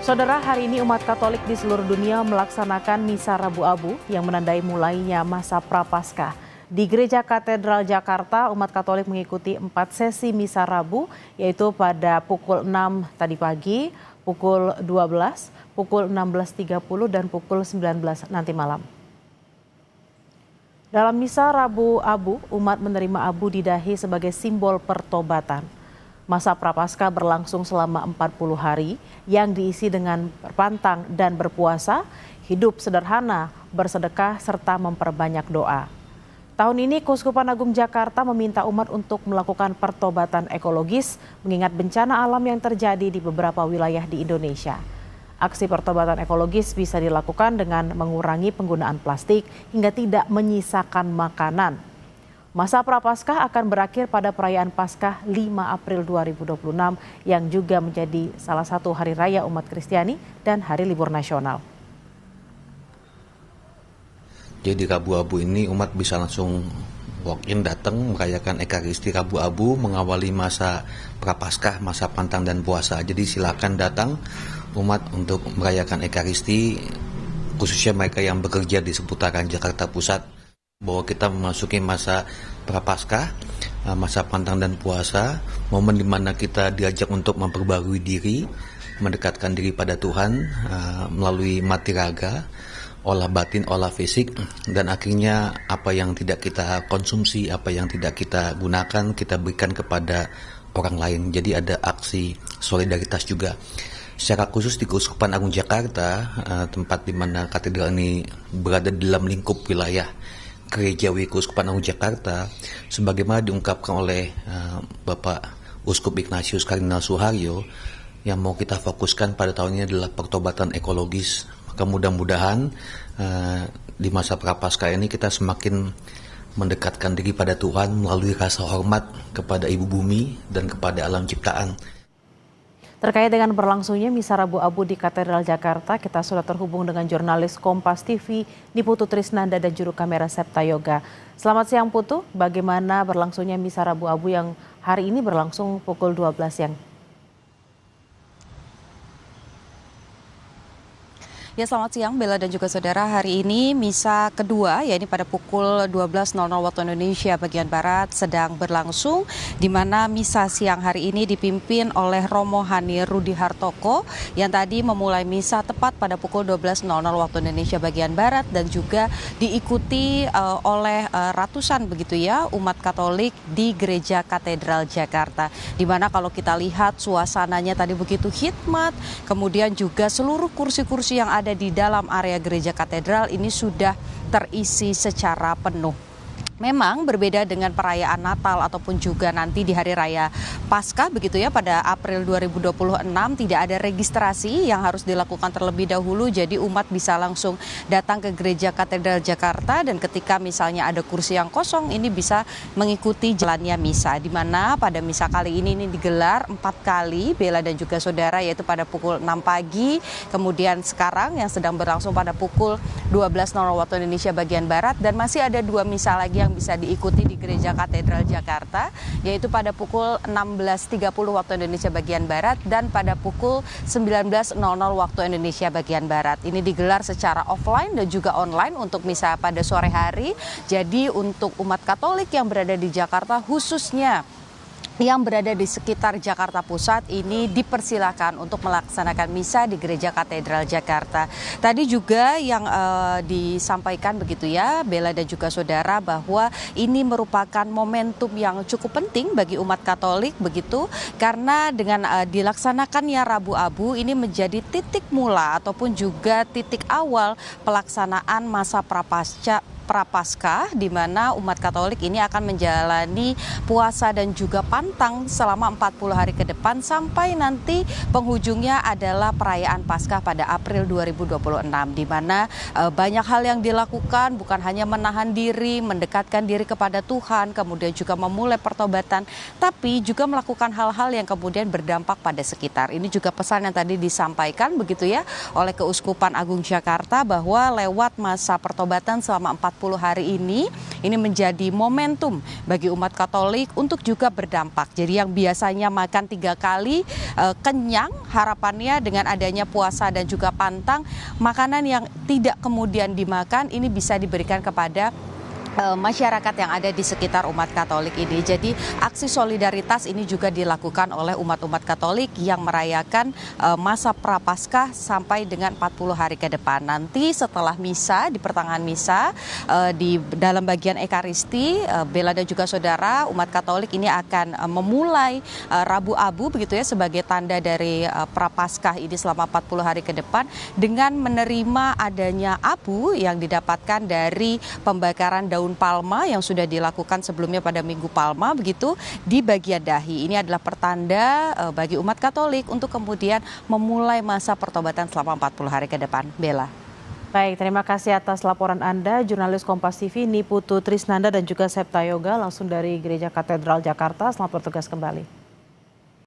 Saudara, hari ini umat Katolik di seluruh dunia melaksanakan Misa Rabu Abu yang menandai mulainya masa Prapaskah. Di Gereja Katedral Jakarta, umat Katolik mengikuti 4 sesi Misa Rabu, yaitu pada pukul 6 tadi pagi, pukul 12, pukul 16.30, dan pukul 19 nanti malam. Dalam Misa Rabu Abu, umat menerima abu di dahi sebagai simbol pertobatan. Masa Prapaskah berlangsung selama 40 hari yang diisi dengan berpantang dan berpuasa, hidup sederhana, bersedekah, serta memperbanyak doa. Tahun ini Keuskupan Agung Jakarta meminta umat untuk melakukan pertobatan ekologis mengingat bencana alam yang terjadi di beberapa wilayah di Indonesia. Aksi pertobatan ekologis bisa dilakukan dengan mengurangi penggunaan plastik hingga tidak menyisakan makanan. Masa Prapaskah akan berakhir pada perayaan Paskah 5 April 2026 yang juga menjadi salah satu hari raya umat Kristiani dan hari libur nasional. Jadi Rabu Abu ini umat bisa langsung walk-in datang merayakan Ekaristi Rabu Abu mengawali masa Prapaskah, masa pantang dan puasa. Jadi silakan datang umat untuk merayakan Ekaristi, khususnya mereka yang bekerja di seputaran Jakarta Pusat, bahwa kita memasuki masa Prapaskah, masa pantang dan puasa, momen di mana kita diajak untuk memperbarui diri, mendekatkan diri pada Tuhan melalui mati raga, olah batin, olah fisik, dan akhirnya apa yang tidak kita konsumsi, apa yang tidak kita gunakan, kita berikan kepada orang lain. Jadi ada aksi solidaritas juga. Secara khusus di Keuskupan Agung Jakarta, tempat di mana katedral ini berada di dalam lingkup wilayah Gerejawi Keuskupan Agung Jakarta, sebagaimana diungkapkan oleh Bapak Uskup Ignatius Kardinal Suharyo, yang mau kita fokuskan pada tahun ini adalah pertobatan ekologis. Maka mudah-mudahan di masa Prapaskah ini kita semakin mendekatkan diri pada Tuhan melalui rasa hormat kepada Ibu Bumi dan kepada alam ciptaan. Terkait dengan berlangsungnya Misa Rabu Abu di Katedral Jakarta, kita sudah terhubung dengan jurnalis Kompas TV Niputu Trisnanda dan juru kamera Septa Yoga. Selamat siang Putu, bagaimana berlangsungnya Misa Rabu Abu yang hari ini berlangsung pukul 12 siang? Ya, selamat siang Bella dan juga saudara. Hari ini misa kedua, yakni pada pukul 12.00 waktu Indonesia bagian Barat sedang berlangsung, di mana misa siang hari ini dipimpin oleh Romo Hani Rudi Hartoko yang tadi memulai misa tepat pada pukul 12.00 waktu Indonesia bagian Barat dan juga diikuti oleh ratusan begitu ya umat Katolik di Gereja Katedral Jakarta. Di mana kalau kita lihat suasananya tadi begitu hikmat, kemudian juga seluruh kursi-kursi yang ada di dalam area gereja katedral ini sudah terisi secara penuh. Memang berbeda dengan perayaan Natal ataupun juga nanti di Hari Raya Paskah begitu ya pada April 2026 tidak ada registrasi yang harus dilakukan terlebih dahulu, jadi umat bisa langsung datang ke Gereja Katedral Jakarta dan ketika misalnya ada kursi yang kosong ini bisa mengikuti jalannya misa, di mana pada misa kali ini digelar 4 kali Bella dan juga saudara, yaitu pada pukul 6 pagi, kemudian sekarang yang sedang berlangsung pada pukul 12.00 waktu Indonesia bagian Barat, dan masih ada 2 misa lagi yang bisa diikuti di Gereja Katedral Jakarta, yaitu pada pukul 16.30 waktu Indonesia bagian Barat dan pada pukul 19.00 waktu Indonesia bagian Barat. Ini digelar secara offline dan juga online untuk misa pada sore hari. Jadi untuk umat Katolik yang berada di Jakarta, khususnya yang berada di sekitar Jakarta Pusat, ini dipersilakan untuk melaksanakan misa di Gereja Katedral Jakarta. Tadi juga yang disampaikan begitu ya Bella dan juga saudara, bahwa ini merupakan momentum yang cukup penting bagi umat Katolik begitu, karena dengan dilaksanakannya Rabu Abu ini menjadi titik mula ataupun juga titik awal pelaksanaan masa Prapaskah, di mana umat Katolik ini akan menjalani puasa dan juga pantang selama 40 hari ke depan sampai nanti penghujungnya adalah perayaan Paskah pada April 2026, di mana banyak hal yang dilakukan, bukan hanya menahan diri, mendekatkan diri kepada Tuhan, kemudian juga memulai pertobatan, tapi juga melakukan hal-hal yang kemudian berdampak pada sekitar. Ini juga pesan yang tadi disampaikan begitu ya oleh Keuskupan Agung Jakarta, bahwa lewat masa pertobatan selama 40 hari ini menjadi momentum bagi umat Katolik untuk juga berdampak. Jadi yang biasanya makan 3 kali kenyang, harapannya dengan adanya puasa dan juga pantang, makanan yang tidak kemudian dimakan ini bisa diberikan kepada masyarakat yang ada di sekitar umat Katolik ini. Jadi aksi solidaritas ini juga dilakukan oleh umat-umat Katolik yang merayakan masa Prapaskah sampai dengan 40 hari ke depan. Nanti setelah misa, di pertengahan misa, di dalam bagian Ekaristi, Bella dan juga saudara, umat Katolik ini akan memulai Rabu Abu begitu ya, sebagai tanda dari Prapaskah ini selama 40 hari ke depan dengan menerima adanya abu yang didapatkan dari pembakaran daun palma yang sudah dilakukan sebelumnya pada Minggu Palma begitu di bagian dahi. Ini adalah pertanda bagi umat Katolik untuk kemudian memulai masa pertobatan selama 40 hari ke depan. Bella. Baik, terima kasih atas laporan Anda, jurnalis Kompas TV Niputu Trisnanda dan juga Septa Yoga langsung dari Gereja Katedral Jakarta. Selamat bertugas kembali.